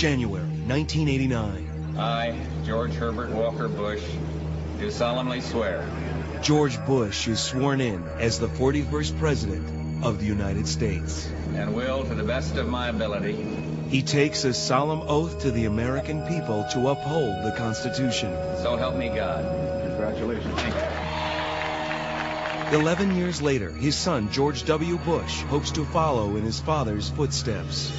January 1989. I, George Herbert Walker Bush, do solemnly swear. George Bush is sworn in as the 41st President of the United States. And will, to the best of my ability. He takes a solemn oath to the American people to uphold the Constitution. So help me God. Congratulations. Thank you. 11 years later, his son, George W. Bush, hopes to follow in his father's footsteps.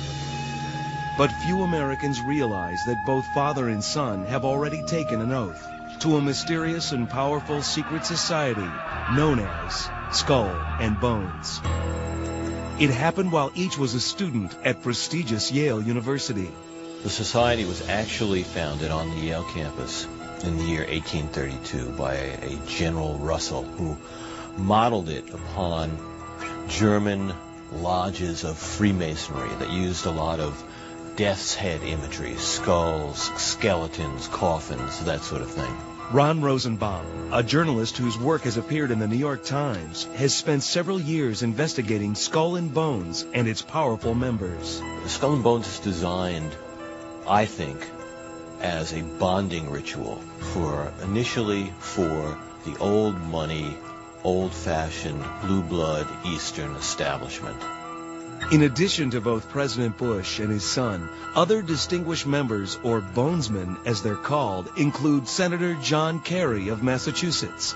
But few Americans realize that both father and son have already taken an oath to a mysterious and powerful secret society known as Skull and Bones. It happened while each was a student at prestigious Yale University. The society was actually founded on the Yale campus in the year 1832 by a General Russell, who modeled it upon German lodges of Freemasonry that used a lot of death's head imagery, skulls, skeletons, coffins, that sort of thing. Ron Rosenbaum, a journalist whose work has appeared in the New York Times, has spent several years investigating Skull and Bones and its powerful members. Skull and Bones is designed, I think, as a bonding ritual initially for the old money, old-fashioned, blue blood Eastern establishment. In addition to both President Bush and his son, other distinguished members, or bonesmen as they're called, include Senator John Kerry of Massachusetts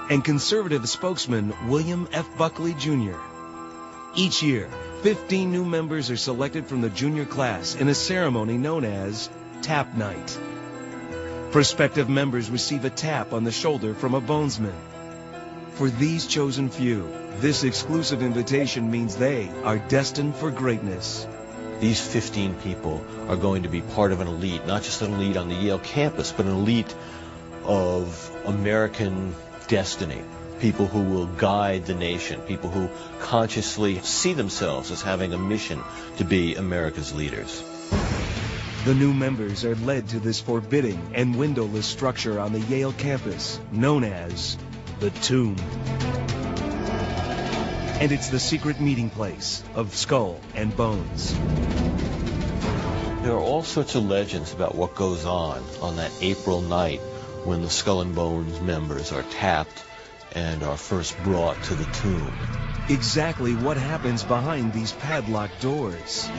and conservative spokesman William F. Buckley, Jr. Each year, 15 new members are selected from the junior class in a ceremony known as Tap Night. Prospective members receive a tap on the shoulder from a bonesman. For these chosen few, this exclusive invitation means they are destined for greatness. These 15 people are going to be part of an elite, not just an elite on the Yale campus, but an elite of American destiny. People who will guide the nation, people who consciously see themselves as having a mission to be America's leaders. The new members are led to this forbidding and windowless structure on the Yale campus, known as the Tomb. And it's the secret meeting place of Skull and Bones. There are all sorts of legends about what goes on that April night when the Skull and Bones members are tapped and are first brought to the tomb. Exactly what happens behind these padlocked doors.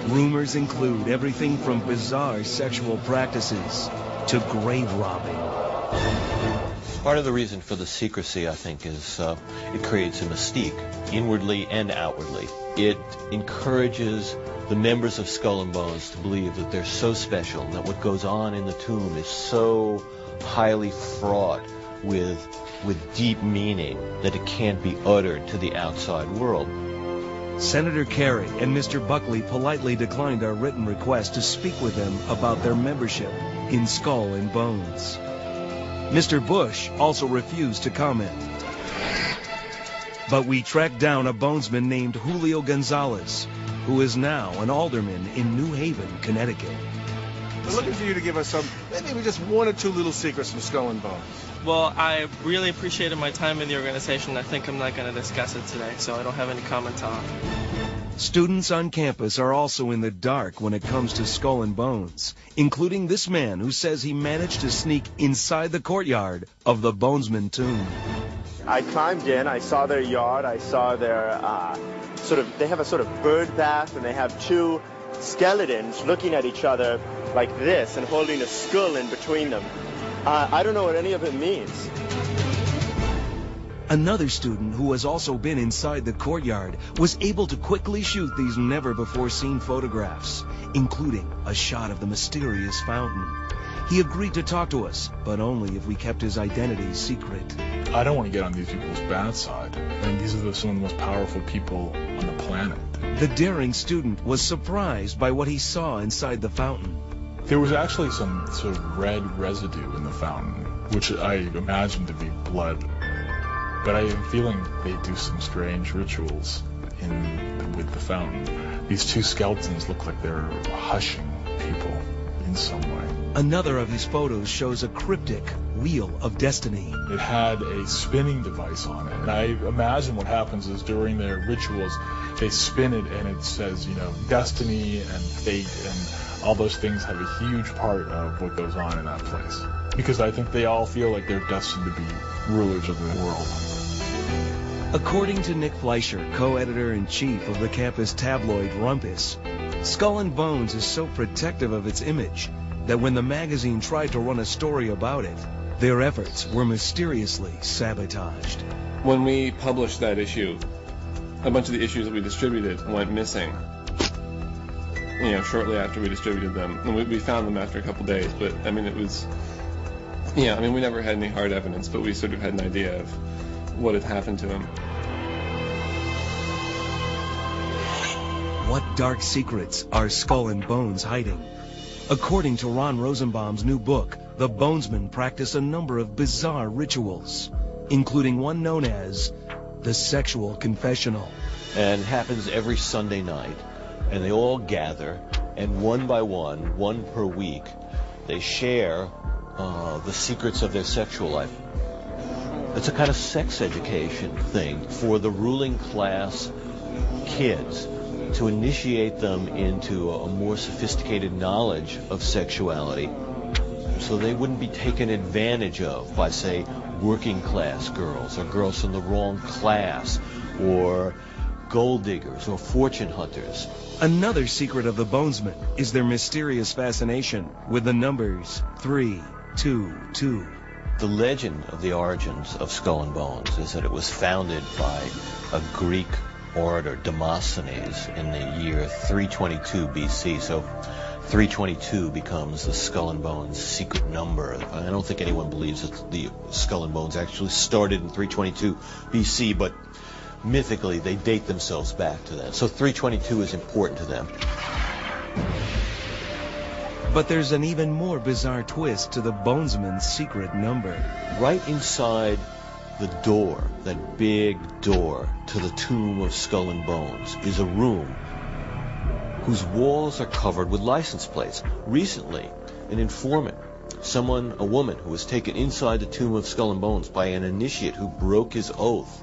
Rumors include everything from bizarre sexual practices to grave robbing. Part of the reason for the secrecy, I think, is it creates a mystique, inwardly and outwardly. It encourages the members of Skull and Bones to believe that they're so special, and that what goes on in the tomb is so highly fraught with deep meaning that it can't be uttered to the outside world. Senator Kerry and Mr. Buckley politely declined our written request to speak with them about their membership in Skull and Bones. Mr. Bush also refused to comment. But we tracked down a bonesman named Julio Gonzalez, who is now an alderman in New Haven, Connecticut. We're looking for you to give us maybe just one or two little secrets from Skull and Bones. Well, I really appreciated my time in the organization. I think I'm not going to discuss it today, so I don't have any comment on it. Students on campus are also in the dark when it comes to Skull and Bones, including this man who says he managed to sneak inside the courtyard of the Bonesman tomb. I climbed in, I saw their yard, I saw their they have a sort of bird bath, and they have two skeletons looking at each other like this and holding a skull in between them. I don't know what any of it means. Another student who has also been inside the courtyard was able to quickly shoot these never-before-seen photographs, including a shot of the mysterious fountain. He agreed to talk to us, but only if we kept his identity secret. I don't want to get on these people's bad side. I mean, these are some of the most powerful people on the planet. The daring student was surprised by what he saw inside the fountain. There was actually some sort of red residue in the fountain, which I imagined to be blood. But I am feeling they do some strange rituals with the fountain. These two skeletons look like they're hushing people in some way. Another of his photos shows a cryptic Wheel of Destiny. It had a spinning device on it, and I imagine what happens is during their rituals, they spin it and it says, destiny and fate and all those things have a huge part of what goes on in that place. Because I think they all feel like they're destined to be rulers of the world. According to Nick Fleischer, co-editor-in-chief of the campus tabloid Rumpus, Skull and Bones is so protective of its image that when the magazine tried to run a story about it, their efforts were mysteriously sabotaged. When we published that issue, a bunch of the issues that we distributed went missing. Shortly after we distributed them. And we found them after a couple days, but it was... we never had any hard evidence, but we sort of had an idea of what had happened to him. What dark secrets are Skull and Bones hiding? According to Ron Rosenbaum's new book, the Bonesmen practice a number of bizarre rituals, including one known as the Sexual Confessional. And it happens every Sunday night, and they all gather, and one by one per week, they share the secrets of their sexual life. It's a kind of sex education thing for the ruling class kids to initiate them into a more sophisticated knowledge of sexuality so they wouldn't be taken advantage of by, say, working class girls or girls from the wrong class or gold diggers or fortune hunters. Another secret of the Bonesmen is their mysterious fascination with the numbers 322. The legend of the origins of Skull and Bones is that it was founded by a Greek orator, Demosthenes, in the year 322 BC. So 322 becomes the Skull and Bones secret number. I don't think anyone believes that the Skull and Bones actually started in 322 BC, but mythically they date themselves back to that. So 322 is important to them. But there's an even more bizarre twist to the Bonesman's secret number. Right inside the door, that big door to the tomb of Skull and Bones, is a room whose walls are covered with license plates. Recently, an informant, a woman who was taken inside the tomb of Skull and Bones by an initiate who broke his oath,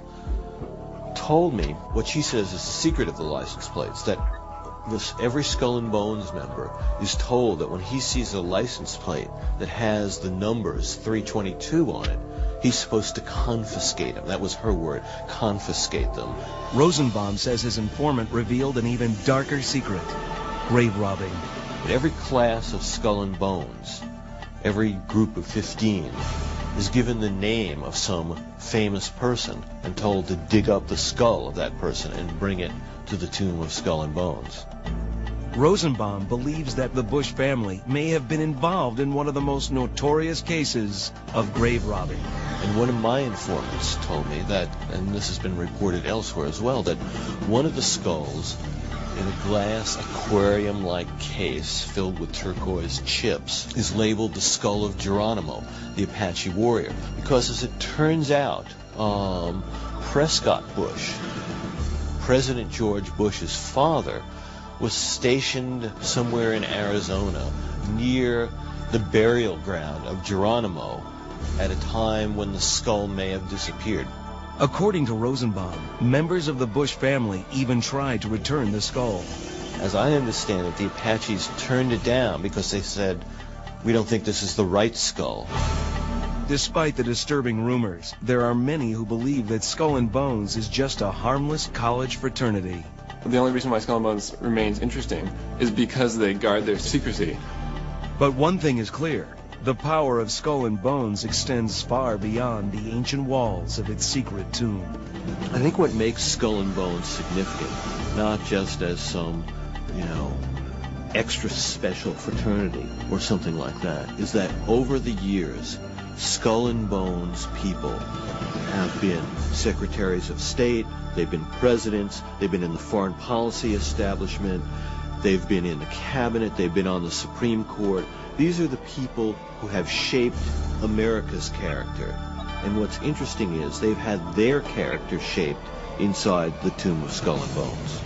told me what she says is the secret of the license plates, that every Skull and Bones member is told that when he sees a license plate that has the numbers 322 on it, he's supposed to confiscate them. That was her word, confiscate them. Rosenbaum says his informant revealed an even darker secret, grave robbing. In every class of Skull and Bones, every group of 15 is given the name of some famous person and told to dig up the skull of that person and bring it to the tomb of Skull and Bones. Rosenbaum believes that the Bush family may have been involved in one of the most notorious cases of grave robbing. And one of my informants told me that, and this has been reported elsewhere as well, that one of the skulls in a glass aquarium-like case filled with turquoise chips is labeled the skull of Geronimo, the Apache warrior, because as it turns out, Prescott Bush, President George Bush's father, was stationed somewhere in Arizona near the burial ground of Geronimo at a time when the skull may have disappeared. According to Rosenbaum, members of the Bush family even tried to return the skull. As I understand it, the Apaches turned it down because they said, "We don't think this is the right skull." Despite the disturbing rumors, there are many who believe that Skull and Bones is just a harmless college fraternity. The only reason why Skull and Bones remains interesting is because they guard their secrecy. But one thing is clear. The power of Skull and Bones extends far beyond the ancient walls of its secret tomb. I think what makes Skull and Bones significant, not just as some, extra special fraternity or something like that, is that over the years, Skull and Bones people have been secretaries of state, they've been presidents, they've been in the foreign policy establishment, they've been in the cabinet, they've been on the Supreme Court. These are the people who have shaped America's character. And what's interesting is they've had their character shaped inside the tomb of Skull and Bones.